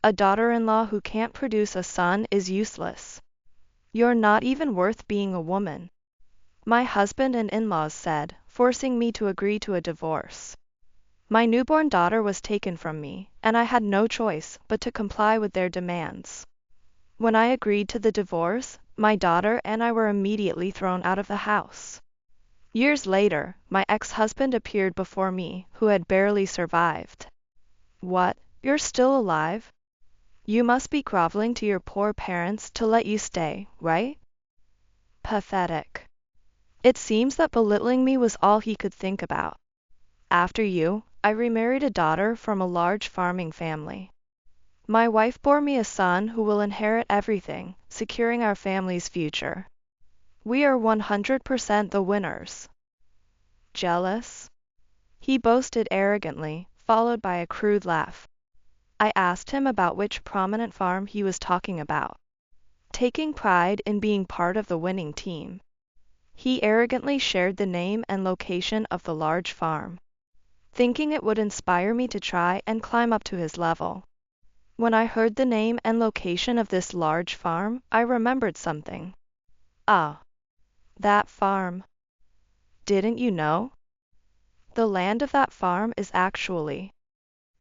A daughter-in-law who can't produce a son is useless. You're not even worth being a woman. My husband and in-laws said, forcing me to agree to a divorce. My newborn daughter was taken from me, and I had no choice but to comply with their demands. When I agreed to the divorce, my daughter and I were immediately thrown out of the house. Years later, my ex-husband appeared before me, who had barely survived. What? You're still alive? You must be groveling to your poor parents to let you stay, right? Pathetic. It seems that belittling me was all he could think about. After you, I remarried a daughter from a large farming family. My wife bore me a son who will inherit everything, securing our family's future. We are 100% the winners. Jealous? He boasted arrogantly, followed by a crude laugh. I asked him about which prominent farm he was talking about. Taking pride in being part of the winning team, he arrogantly shared the name and location of the large farm, thinking it would inspire me to try and climb up to his level. When I heard the name and location of this large farm, I remembered something. Ah, that farm. Didn't you know? The land of that farm is actually...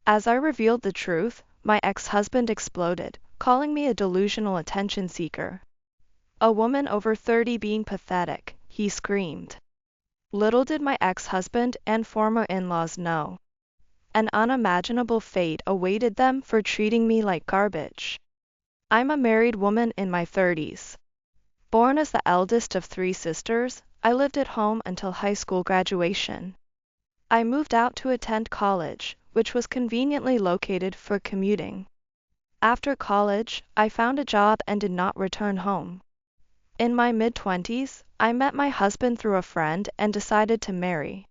As I revealed the truth, my ex-husband exploded, calling me a delusional attention seeker. A woman over 30 being pathetic, he screamed. Little did my ex-husband and former in-laws know. An unimaginable fate awaited them for treating me like garbage. I'm a married woman in my 30s. Born as the eldest of 3 sisters, I lived at home until high school graduation. I moved out to attend college, which was conveniently located for commuting. After college, I found a job and did not return home. In my mid-20s, I met my husband through a friend and decided to marry.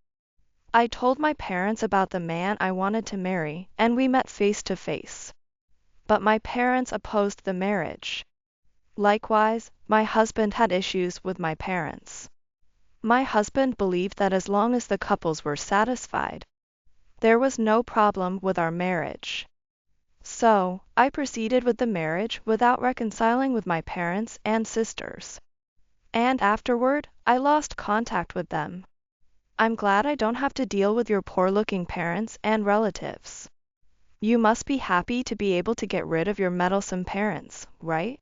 I told my parents about the man I wanted to marry, and we met face to face. But my parents opposed the marriage. Likewise, my husband had issues with my parents. My husband believed that as long as the couples were satisfied, there was no problem with our marriage. So, I proceeded with the marriage without reconciling with my parents and sisters. And afterward, I lost contact with them. I'm glad I don't have to deal with your poor-looking parents and relatives. You must be happy to be able to get rid of your meddlesome parents, right?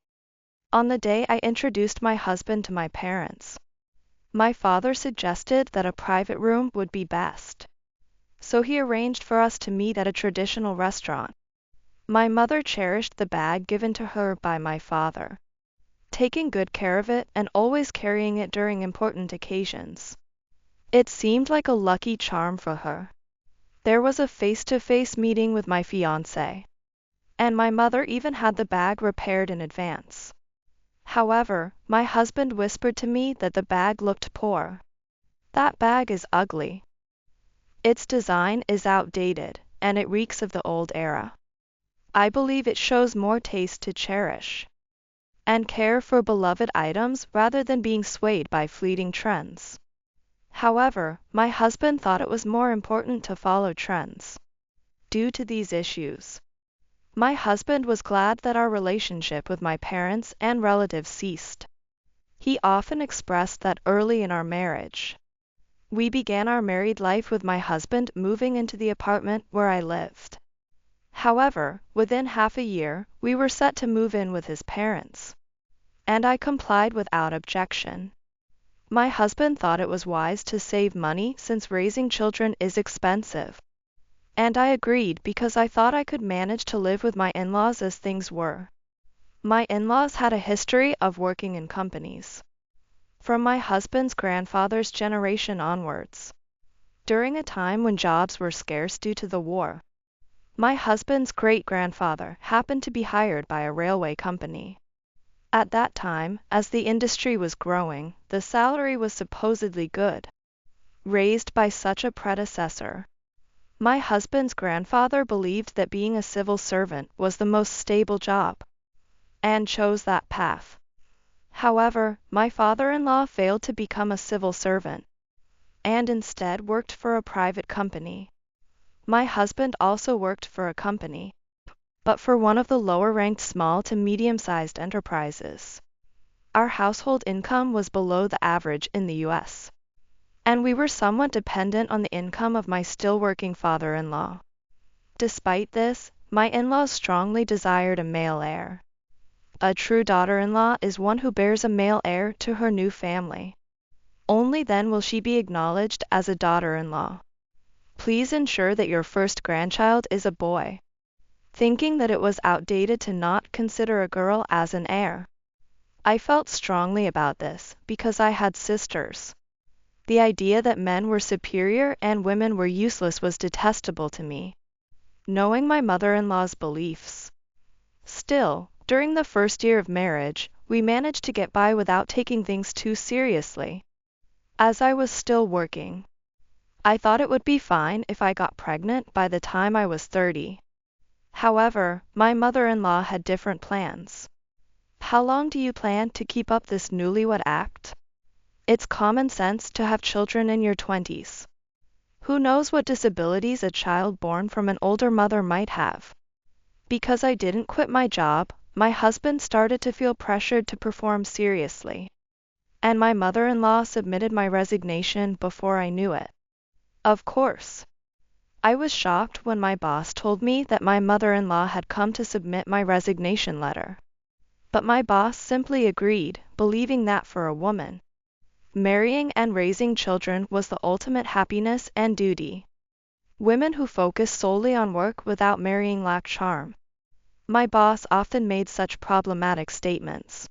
On the day I introduced my husband to my parents, my father suggested that a private room would be best. So he arranged for us to meet at a traditional restaurant. My mother cherished the bag given to her by my father, taking good care of it and always carrying it during important occasions. It seemed like a lucky charm for her. There was a face-to-face meeting with my fiancé, and my mother even had the bag repaired in advance. However, my husband whispered to me that the bag looked poor. That bag is ugly. Its design is outdated, and it reeks of the old era. I believe it shows more taste to cherish and care for beloved items rather than being swayed by fleeting trends. However, my husband thought it was more important to follow trends. Due to these issues, my husband was glad that our relationship with my parents and relatives ceased. He often expressed that early in our marriage, we began our married life with my husband moving into the apartment where I lived. However, within half a year, we were set to move in with his parents, and I complied without objection. My husband thought it was wise to save money since raising children is expensive. And I agreed because I thought I could manage to live with my in-laws as things were. My in-laws had a history of working in companies from my husband's grandfather's generation onwards. During a time when jobs were scarce due to the war, my husband's great-grandfather happened to be hired by a railway company. At that time, as the industry was growing, the salary was supposedly good, raised by such a predecessor. My husband's grandfather believed that being a civil servant was the most stable job, and chose that path. However, my father-in-law failed to become a civil servant, and instead worked for a private company. My husband also worked for a company, but for one of the lower-ranked small to medium-sized enterprises. Our household income was below the average in the U.S., and we were somewhat dependent on the income of my still-working father-in-law. Despite this, my in-laws strongly desired a male heir. A true daughter-in-law is one who bears a male heir to her new family. Only then will she be acknowledged as a daughter-in-law. Please ensure that your first grandchild is a boy. Thinking that it was outdated to not consider a girl as an heir. I felt strongly about this because I had sisters. The idea that men were superior and women were useless was detestable to me, knowing my mother-in-law's beliefs. Still, during the first year of marriage, we managed to get by without taking things too seriously. As I was still working, I thought it would be fine if I got pregnant by the time I was 30. However, my mother-in-law had different plans. How long do you plan to keep up this newlywed act? It's common sense to have children in your 20s. Who knows what disabilities a child born from an older mother might have? Because I didn't quit my job, my husband started to feel pressured to perform seriously. And my mother-in-law submitted my resignation before I knew it. Of course, I was shocked when my boss told me that my mother-in-law had come to submit my resignation letter. But my boss simply agreed, believing that for a woman, marrying and raising children was the ultimate happiness and duty. Women who focus solely on work without marrying lack charm. My boss often made such problematic statements.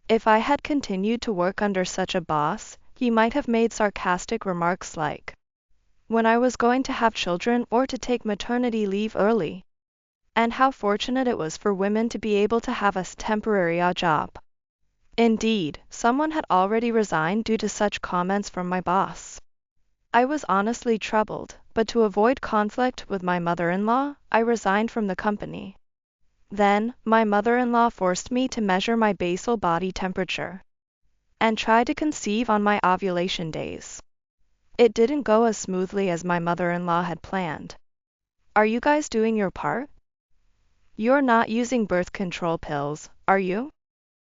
If I had continued to work under such a boss, he might have made sarcastic remarks like, when I was going to have children or to take maternity leave early, and how fortunate it was for women to be able to have a temporary job. Indeed, someone had already resigned due to such comments from my boss. I was honestly troubled, but to avoid conflict with my mother-in-law, I resigned from the company. Then, my mother-in-law forced me to measure my basal body temperature and try to conceive on my ovulation days. It didn't go as smoothly as my mother-in-law had planned. Are you guys doing your part? You're not using birth control pills, are you?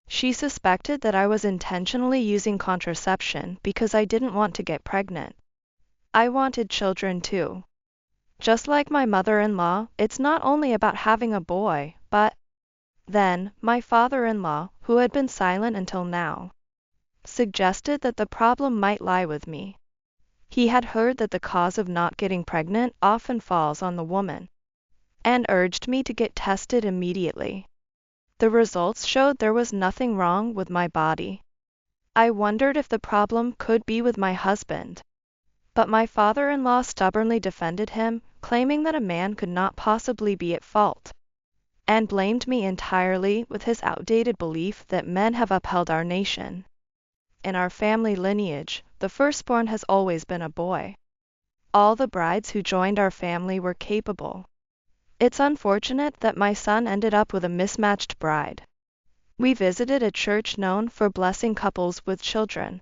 She suspected that I was intentionally using contraception because I didn't want to get pregnant. I wanted children too. Just like my mother-in-law, it's not only about having a boy, but... Then, my father-in-law, who had been silent until now, suggested that the problem might lie with me. He had heard that the cause of not getting pregnant often falls on the woman, and urged me to get tested immediately. The results showed there was nothing wrong with my body. I wondered if the problem could be with my husband. But my father-in-law stubbornly defended him, claiming that a man could not possibly be at fault, and blamed me entirely with his outdated belief that men have upheld our nation. In our family lineage, the firstborn has always been a boy. All the brides who joined our family were capable. It's unfortunate that my son ended up with a mismatched bride. We visited a church known for blessing couples with children,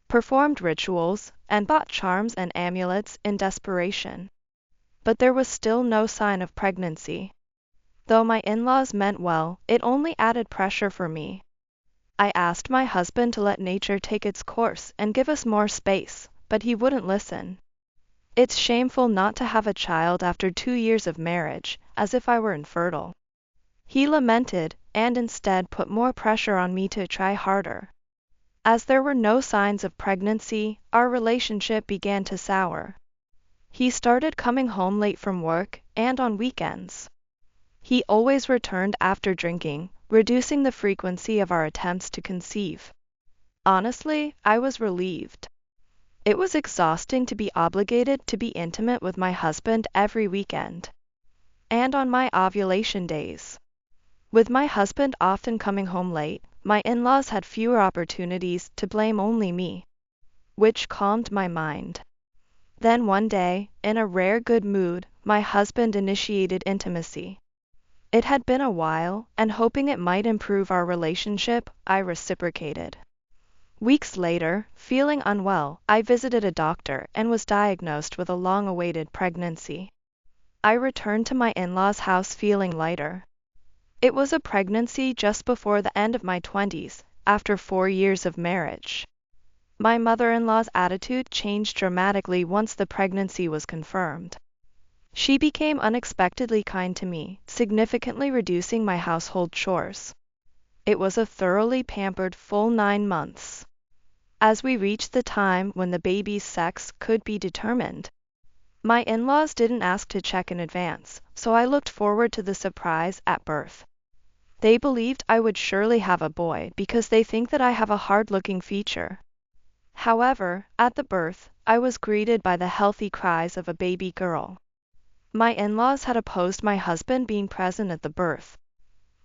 performed rituals, and bought charms and amulets in desperation. But there was still no sign of pregnancy. Though my in-laws meant well, it only added pressure for me. I asked my husband to let nature take its course and give us more space, but he wouldn't listen. It's shameful not to have a child after 2 years of marriage, as if I were infertile. He lamented, and instead put more pressure on me to try harder. As there were no signs of pregnancy, our relationship began to sour. He started coming home late from work and on weekends. He always returned after drinking, reducing the frequency of our attempts to conceive. Honestly, I was relieved. It was exhausting to be obligated to be intimate with my husband every weekend, and on my ovulation days. With my husband often coming home late, my in-laws had fewer opportunities to blame only me, which calmed my mind. Then one day, in a rare good mood, my husband initiated intimacy. It had been a while, and hoping it might improve our relationship, I reciprocated. Weeks later, feeling unwell, I visited a doctor and was diagnosed with a long-awaited pregnancy. I returned to my in-laws' house feeling lighter. It was a pregnancy just before the end of my 20s, after 4 years of marriage. My mother-in-law's attitude changed dramatically once the pregnancy was confirmed. She became unexpectedly kind to me, significantly reducing my household chores. It was a thoroughly pampered full 9 months. As we reached the time when the baby's sex could be determined, my in-laws didn't ask to check in advance, so I looked forward to the surprise at birth. They believed I would surely have a boy because they think that I have a hard-looking feature. However, at the birth, I was greeted by the healthy cries of a baby girl. My in-laws had opposed my husband being present at the birth,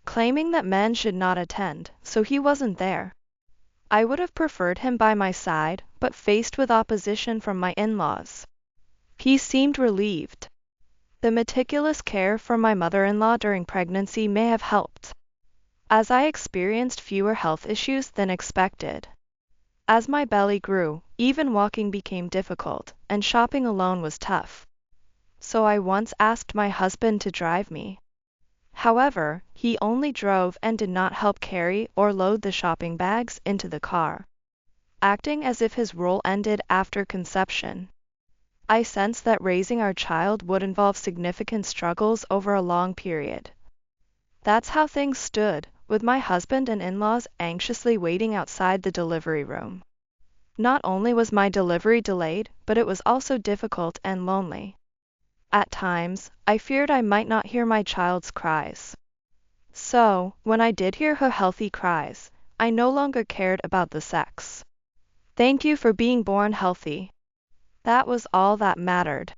claiming that men should not attend, so he wasn't there. I would have preferred him by my side, but faced with opposition from my in-laws, he seemed relieved. The meticulous care from my mother-in-law during pregnancy may have helped, as I experienced fewer health issues than expected. As my belly grew, even walking became difficult, and shopping alone was tough. So I once asked my husband to drive me. However, he only drove and did not help carry or load the shopping bags into the car, acting as if his role ended after conception. I sensed that raising our child would involve significant struggles over a long period. That's how things stood, with my husband and in-laws anxiously waiting outside the delivery room. Not only was my delivery delayed, but it was also difficult and lonely. At times, I feared I might not hear my child's cries. So, when I did hear her healthy cries, I no longer cared about the sex. Thank you for being born healthy. That was all that mattered.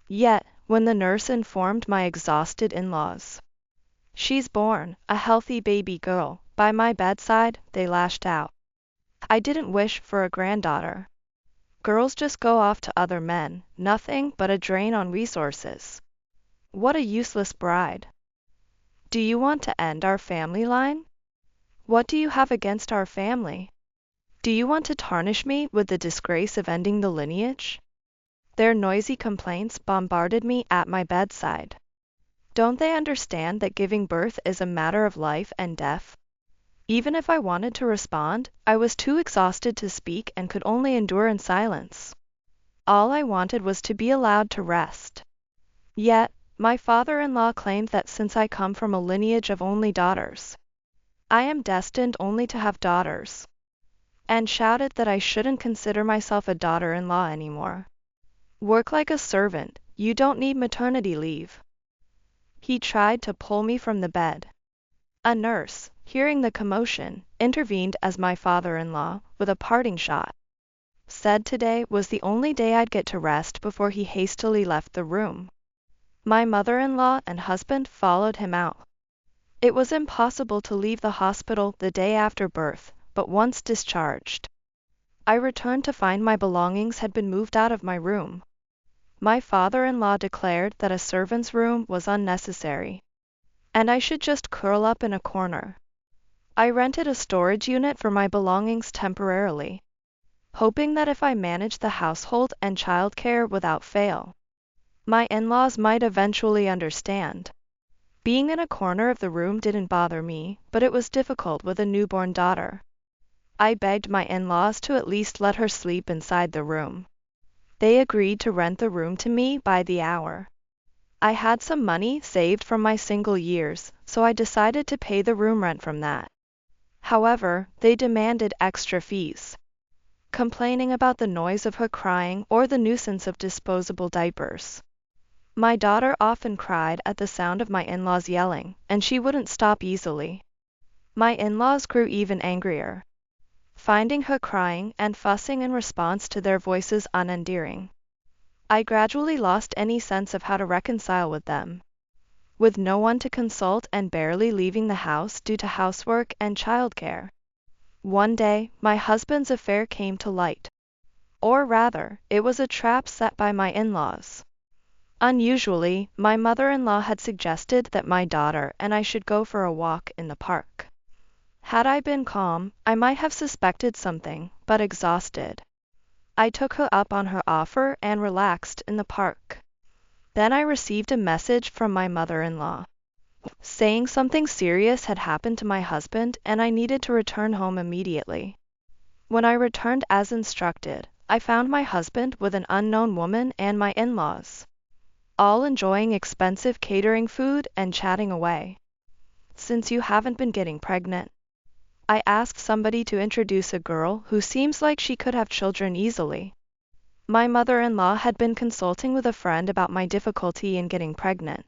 Yet, when the nurse informed my exhausted in-laws, "She's born, a healthy baby girl," by my bedside, they lashed out. I didn't wish for a granddaughter. Girls just go off to other men, nothing but a drain on resources. What a useless bride. Do you want to end our family line? What do you have against our family? Do you want to tarnish me with the disgrace of ending the lineage? Their noisy complaints bombarded me at my bedside. Don't they understand that giving birth is a matter of life and death? Even if I wanted to respond, I was too exhausted to speak and could only endure in silence. All I wanted was to be allowed to rest. Yet, my father-in-law claimed that since I come from a lineage of only daughters, I am destined only to have daughters, and shouted that I shouldn't consider myself a daughter-in-law anymore. Work like a servant, you don't need maternity leave. He tried to pull me from the bed. A nurse, hearing the commotion, intervened as my father-in-law, with a parting shot, said today was the only day I'd get to rest before he hastily left the room. My mother-in-law and husband followed him out. It was impossible to leave the hospital the day after birth, but once discharged, I returned to find my belongings had been moved out of my room. My father-in-law declared that a servant's room was unnecessary, and I should just curl up in a corner. I rented a storage unit for my belongings temporarily, hoping that if I managed the household and childcare without fail, my in-laws might eventually understand. Being in a corner of the room didn't bother me, but it was difficult with a newborn daughter. I begged my in-laws to at least let her sleep inside the room. They agreed to rent the room to me by the hour. I had some money saved from my single years, so I decided to pay the room rent from that. However, they demanded extra fees, complaining about the noise of her crying or the nuisance of disposable diapers. My daughter often cried at the sound of my in-laws yelling, and she wouldn't stop easily. My in-laws grew even angrier, finding her crying and fussing in response to their voices unendearing. I gradually lost any sense of how to reconcile with them. With no one to consult and barely leaving the house due to housework and childcare, one day, my husband's affair came to light. Or rather, it was a trap set by my in-laws. Unusually, my mother-in-law had suggested that my daughter and I should go for a walk in the park. Had I been calm, I might have suspected something, but exhausted, I took her up on her offer and relaxed in the park. Then I received a message from my mother-in-law saying something serious had happened to my husband and I needed to return home immediately. When I returned as instructed, I found my husband with an unknown woman and my in-laws, all enjoying expensive catering food and chatting away. Since you haven't been getting pregnant, I asked somebody to introduce a girl who seems like she could have children easily. My mother-in-law had been consulting with a friend about my difficulty in getting pregnant,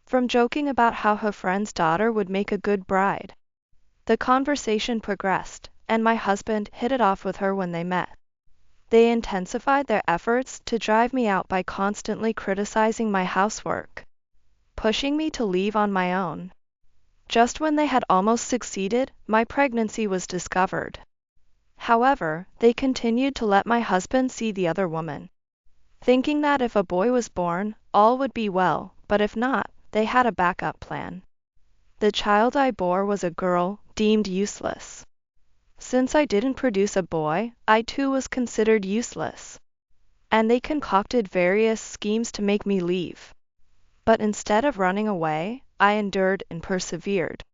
from joking about how her friend's daughter would make a good bride. The conversation progressed, and my husband hit it off with her when they met. They intensified their efforts to drive me out by constantly criticizing my housework, pushing me to leave on my own. Just when they had almost succeeded, my pregnancy was discovered. However, they continued to let my husband see the other woman, thinking that if a boy was born, all would be well, but if not, they had a backup plan. The child I bore was a girl, deemed useless. Since I didn't produce a boy, I too was considered useless. And they concocted various schemes to make me leave. But instead of running away, I endured and persevered.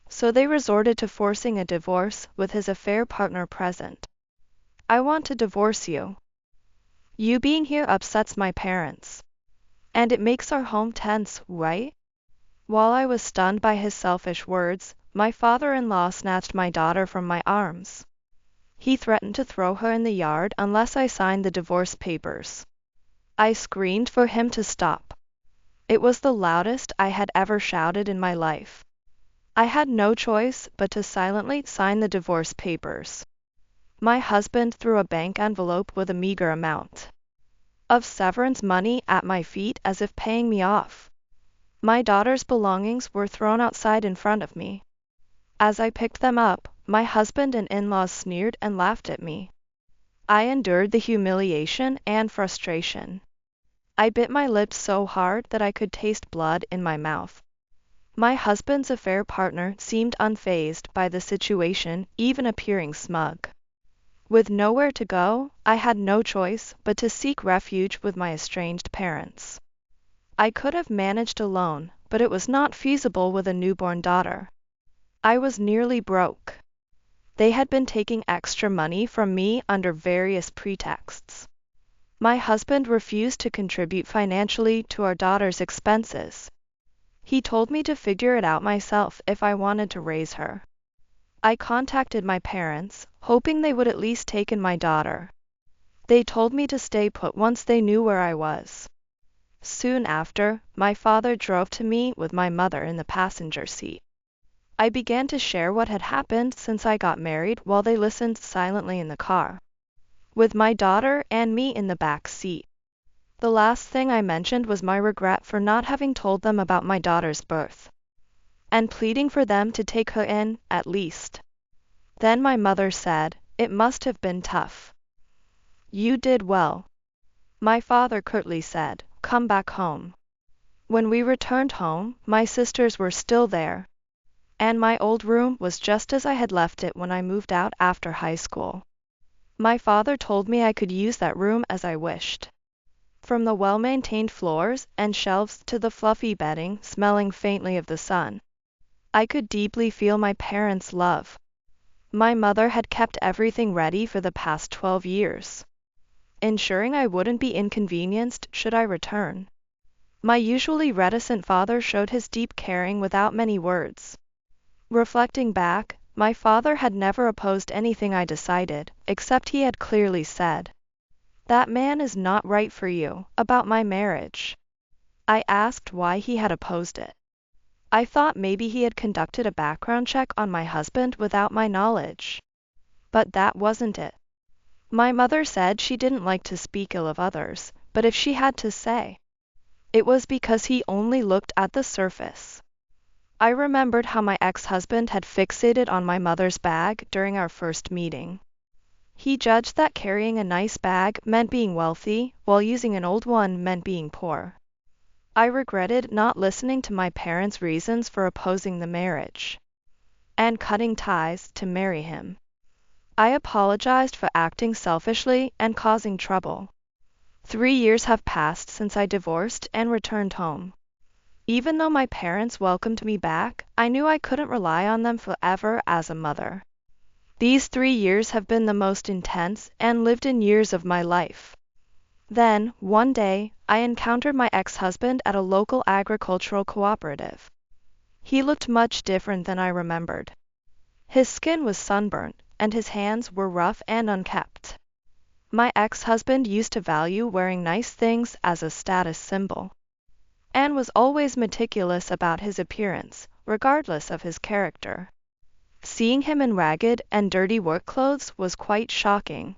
So they resorted to forcing a divorce with his affair partner present. I want to divorce you. You being here upsets my parents. And it makes our home tense, right? While I was stunned by his selfish words, my father-in-law snatched my daughter from my arms. He threatened to throw her in the yard unless I signed the divorce papers. I screamed for him to stop. It was the loudest I had ever shouted in my life. I had no choice but to silently sign the divorce papers. My husband threw a bank envelope with a meager amount of severance money at my feet as if paying me off. My daughter's belongings were thrown outside in front of me. As I picked them up, my husband and in-laws sneered and laughed at me. I endured the humiliation and frustration. I bit my lips so hard that I could taste blood in my mouth. My husband's affair partner seemed unfazed by the situation, even appearing smug. With nowhere to go, I had no choice but to seek refuge with my estranged parents. I could have managed alone, but it was not feasible with a newborn daughter. I was nearly broke. They had been taking extra money from me under various pretexts. My husband refused to contribute financially to our daughter's expenses. He told me to figure it out myself if I wanted to raise her. I contacted my parents, hoping they would at least take in my daughter. They told me to stay put once they knew where I was. Soon after, my father drove to me with my mother in the passenger seat. I began to share what had happened since I got married while they listened silently in the car, with my daughter and me in the back seat. The last thing I mentioned was my regret for not having told them about my daughter's birth, and pleading for them to take her in, at least. Then my mother said, "It must have been tough. You did well." My father curtly said, "Come back home." When we returned home, my sisters were still there, and my old room was just as I had left it when I moved out after high school. My father told me I could use that room as I wished. From the well-maintained floors and shelves to the fluffy bedding smelling faintly of the sun, I could deeply feel my parents' love. My mother had kept everything ready for the past 12 years, ensuring I wouldn't be inconvenienced should I return. My usually reticent father showed his deep caring without many words. Reflecting back, my father had never opposed anything I decided, except he had clearly said, "That man is not right for you," about my marriage. I asked why he had opposed it. I thought maybe he had conducted a background check on my husband without my knowledge. But that wasn't it. My mother said she didn't like to speak ill of others, but if she had to say, it was because he only looked at the surface. I remembered how my ex-husband had fixated on my mother's bag during our first meeting. He judged that carrying a nice bag meant being wealthy, while using an old one meant being poor. I regretted not listening to my parents' reasons for opposing the marriage and cutting ties to marry him. I apologized for acting selfishly and causing trouble. 3 years have passed since I divorced and returned home. Even though my parents welcomed me back, I knew I couldn't rely on them forever as a mother. These 3 years have been the most intense and lived-in years of my life. Then, one day, I encountered my ex-husband at a local agricultural cooperative. He looked much different than I remembered. His skin was sunburnt, and his hands were rough and unkempt. My ex-husband used to value wearing nice things as a status symbol, and was always meticulous about his appearance, regardless of his character. Seeing him in ragged and dirty work clothes was quite shocking.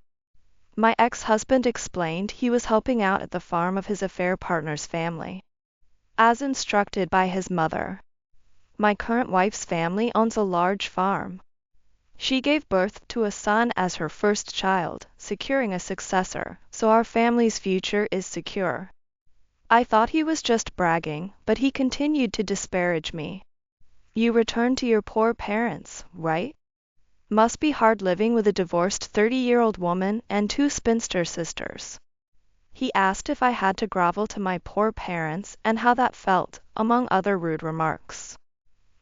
My ex-husband explained he was helping out at the farm of his affair partner's family, as instructed by his mother. My current wife's family owns a large farm. She gave birth to a son as her first child, securing a successor, so our family's future is secure. I thought he was just bragging, but he continued to disparage me. You returned to your poor parents, right? Must be hard living with a divorced 30-year-old woman and 2 spinster sisters. He asked if I had to grovel to my poor parents and how that felt, among other rude remarks.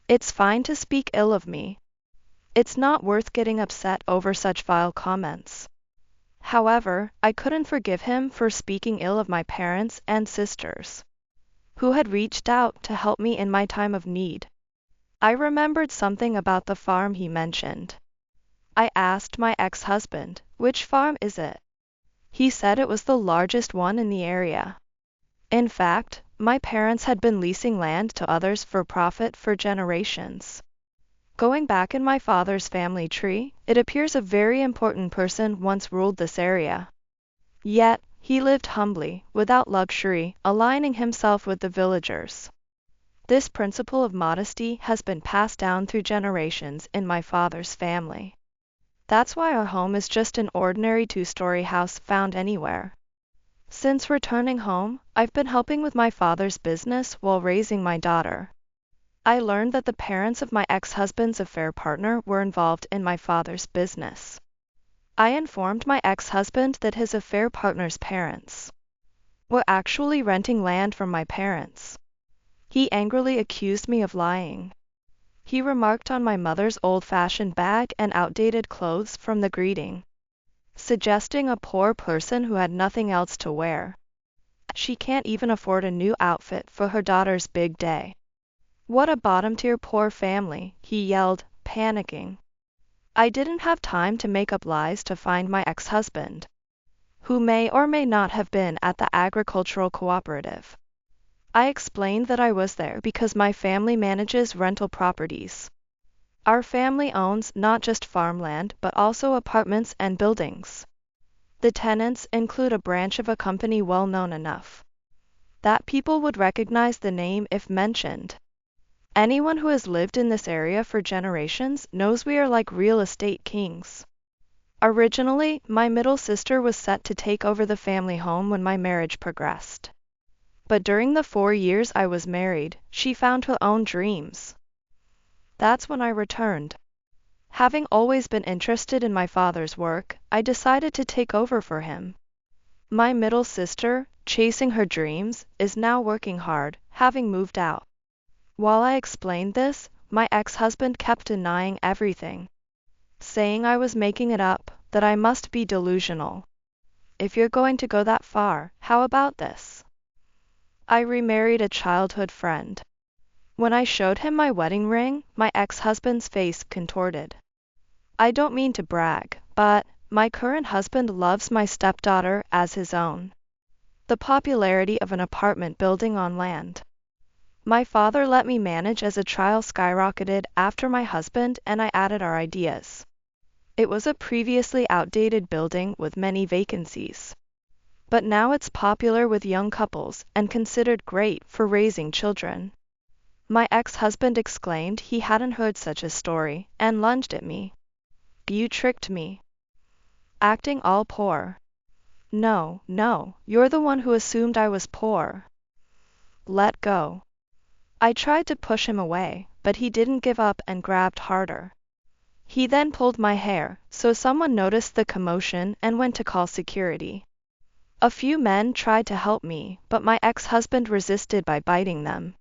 It's fine to speak ill of me. It's not worth getting upset over such vile comments. However, I couldn't forgive him for speaking ill of my parents and sisters, who had reached out to help me in my time of need. I remembered something about the farm he mentioned. I asked my ex-husband, "Which farm is it?" He said it was the largest one in the area. In fact, my parents had been leasing land to others for profit for generations. Going back in my father's family tree, it appears a very important person once ruled this area. Yet, he lived humbly, without luxury, aligning himself with the villagers. This principle of modesty has been passed down through generations in my father's family. That's why our home is just an ordinary 2-story house found anywhere. Since returning home, I've been helping with my father's business while raising my daughter. I learned that the parents of my ex-husband's affair partner were involved in my father's business. I informed my ex-husband that his affair partner's parents were actually renting land from my parents. He angrily accused me of lying. He remarked on my mother's old-fashioned bag and outdated clothes from the greeting, suggesting a poor person who had nothing else to wear. She can't even afford a new outfit for her daughter's big day. What a bottom-tier poor family, he yelled, panicking. I didn't have time to make up lies to find my ex-husband, who may or may not have been at the agricultural cooperative. I explained that I was there because my family manages rental properties. Our family owns not just farmland but also apartments and buildings. The tenants include a branch of a company well known enough that people would recognize the name if mentioned. Anyone who has lived in this area for generations knows we are like real estate kings. Originally, my middle sister was set to take over the family home when my marriage progressed. But during the 4 years I was married, she found her own dreams. That's when I returned. Having always been interested in my father's work, I decided to take over for him. My middle sister, chasing her dreams, is now working hard, having moved out. While I explained this, my ex-husband kept denying everything, saying I was making it up, that I must be delusional. If you're going to go that far, how about this? I remarried a childhood friend. When I showed him my wedding ring, my ex-husband's face contorted. I don't mean to brag, but my current husband loves my stepdaughter as his own. The popularity of an apartment building on land my father let me manage as a trial skyrocketed after my husband and I added our ideas. It was a previously outdated building with many vacancies, but now it's popular with young couples and considered great for raising children. My ex-husband exclaimed he hadn't heard such a story and lunged at me. You tricked me. Acting all poor. No, you're the one who assumed I was poor. Let go. I tried to push him away, but he didn't give up and grabbed harder. He then pulled my hair, so someone noticed the commotion and went to call security. A few men tried to help me, but my ex-husband resisted by biting them.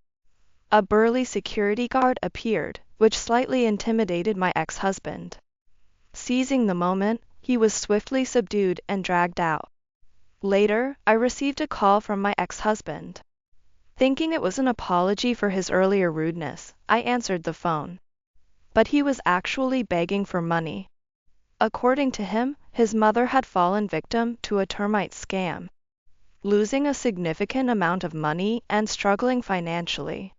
A burly security guard appeared, which slightly intimidated my ex-husband. Seizing the moment, he was swiftly subdued and dragged out. Later, I received a call from my ex-husband. Thinking it was an apology for his earlier rudeness, I answered the phone. But he was actually begging for money. According to him, his mother had fallen victim to a termite scam, losing a significant amount of money and struggling financially.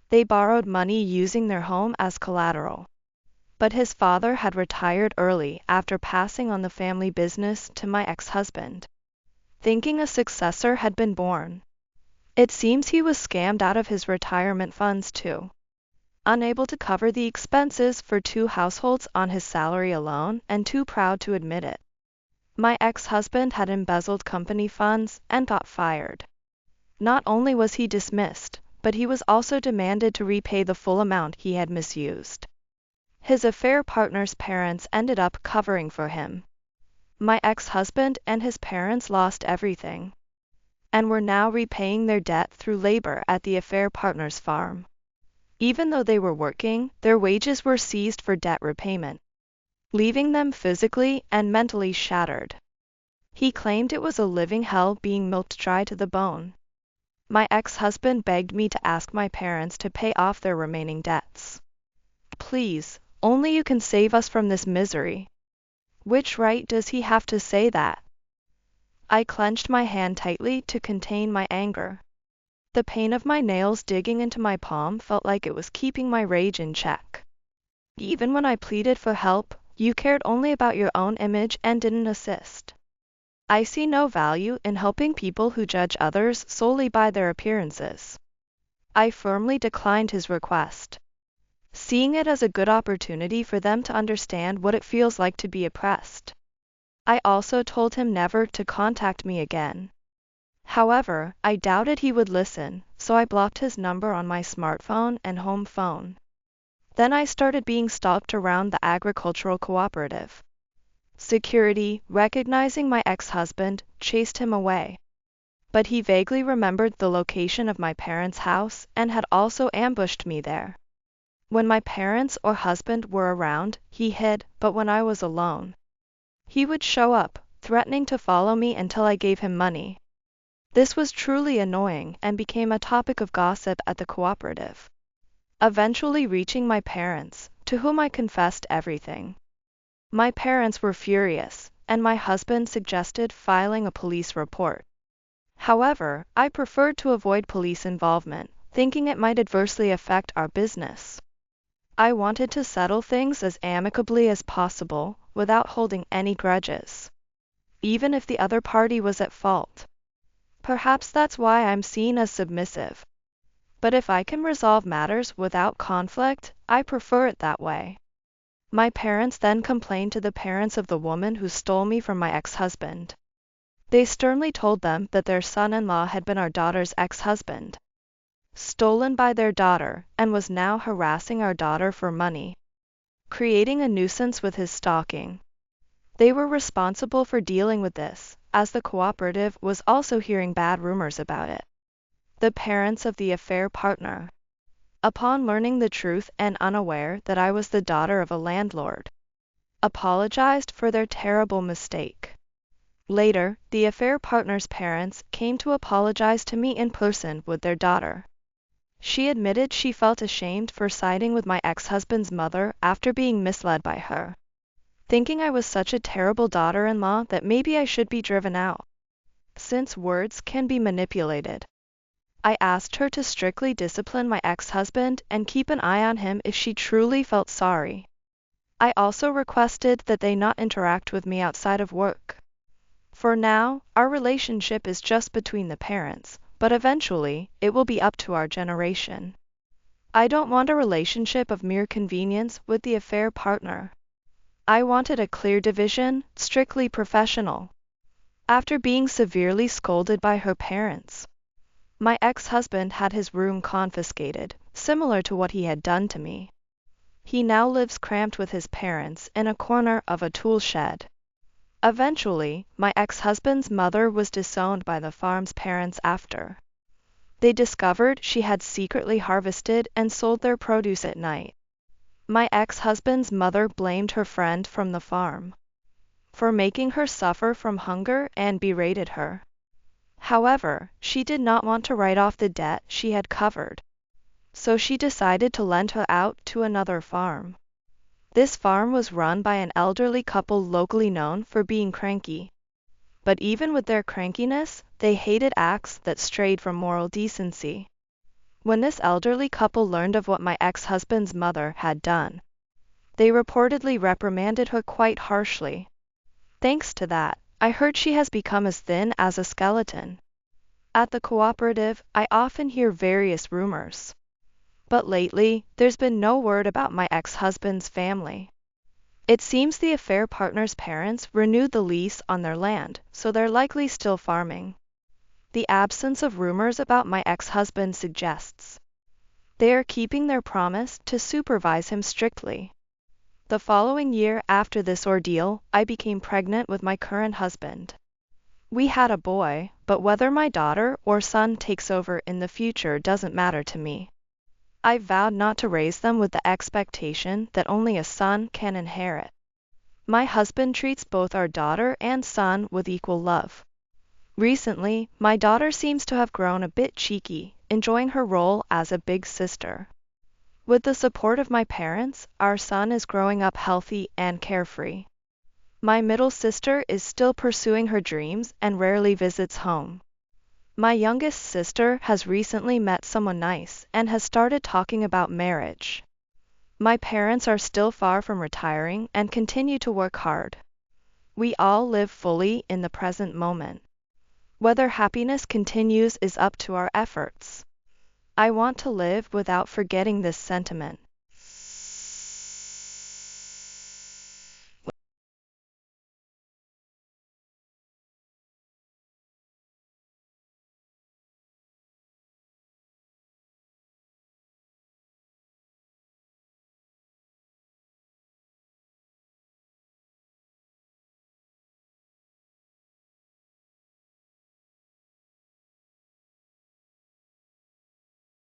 They borrowed money using their home as collateral. But his father had retired early after passing on the family business to my ex-husband, thinking a successor had been born. It seems he was scammed out of his retirement funds too. Unable to cover the expenses for 2 households on his salary alone and too proud to admit it, my ex-husband had embezzled company funds and got fired. Not only was he dismissed, but he was also demanded to repay the full amount he had misused. His affair partner's parents ended up covering for him. My ex-husband and his parents lost everything, and were now repaying their debt through labor at the affair partner's farm. Even though they were working, their wages were seized for debt repayment, leaving them physically and mentally shattered. He claimed it was a living hell being milked dry to the bone. My ex-husband begged me to ask my parents to pay off their remaining debts. Please, only you can save us from this misery. Which right does he have to say that? I clenched my hand tightly to contain my anger. The pain of my nails digging into my palm felt like it was keeping my rage in check. Even when I pleaded for help, you cared only about your own image and didn't assist. I see no value in helping people who judge others solely by their appearances. I firmly declined his request, seeing it as a good opportunity for them to understand what it feels like to be oppressed. I also told him never to contact me again. However, I doubted he would listen, so I blocked his number on my smartphone and home phone. Then I started being stalked around the agricultural cooperative. Security, recognizing my ex-husband, chased him away. But he vaguely remembered the location of my parents' house and had also ambushed me there. When my parents or husband were around, he hid, but when I was alone, he would show up, threatening to follow me until I gave him money. This was truly annoying and became a topic of gossip at the cooperative, eventually reaching my parents, to whom I confessed everything. My parents were furious, and my husband suggested filing a police report. However, I preferred to avoid police involvement, thinking it might adversely affect our business. I wanted to settle things as amicably as possible, without holding any grudges, even if the other party was at fault. Perhaps that's why I'm seen as submissive. But if I can resolve matters without conflict, I prefer it that way. My parents then complained to the parents of the woman who stole me from my ex-husband. They sternly told them that their son-in-law had been our daughter's ex-husband, stolen by their daughter, and was now harassing our daughter for money, creating a nuisance with his stalking. They were responsible for dealing with this, as the cooperative was also hearing bad rumors about it. The parents of the affair partner, upon learning the truth and unaware that I was the daughter of a landlord, apologized for their terrible mistake. Later, the affair partner's parents came to apologize to me in person with their daughter. She admitted she felt ashamed for siding with my ex-husband's mother after being misled by her, thinking I was such a terrible daughter-in-law that maybe I should be driven out. Since words can be manipulated, I asked her to strictly discipline my ex-husband and keep an eye on him if she truly felt sorry. I also requested that they not interact with me outside of work. For now, our relationship is just between the parents, but eventually, it will be up to our generation. I don't want a relationship of mere convenience with the affair partner. I wanted a clear division, strictly professional. After being severely scolded by her parents, my ex-husband had his room confiscated, similar to what he had done to me. He now lives cramped with his parents in a corner of a tool shed. Eventually, my ex-husband's mother was disowned by the farm's parents after they discovered she had secretly harvested and sold their produce at night. My ex-husband's mother blamed her friend from the farm for making her suffer from hunger and berated her. However, she did not want to write off the debt she had covered, so she decided to lend her out to another farm. This farm was run by an elderly couple locally known for being cranky. But even with their crankiness, they hated acts that strayed from moral decency. When this elderly couple learned of what my ex-husband's mother had done, they reportedly reprimanded her quite harshly. Thanks to that, I heard she has become as thin as a skeleton. At the cooperative, I often hear various rumors. But lately, there's been no word about my ex-husband's family. It seems the affair partner's parents renewed the lease on their land, so they're likely still farming. The absence of rumors about my ex-husband suggests they are keeping their promise to supervise him strictly. The following year after this ordeal, I became pregnant with my current husband. We had a boy, but whether my daughter or son takes over in the future doesn't matter to me. I vowed not to raise them with the expectation that only a son can inherit. My husband treats both our daughter and son with equal love. Recently, my daughter seems to have grown a bit cheeky, enjoying her role as a big sister. With the support of my parents, our son is growing up healthy and carefree. My middle sister is still pursuing her dreams and rarely visits home. My youngest sister has recently met someone nice and has started talking about marriage. My parents are still far from retiring and continue to work hard. We all live fully in the present moment. Whether happiness continues is up to our efforts. I want to live without forgetting this sentiment.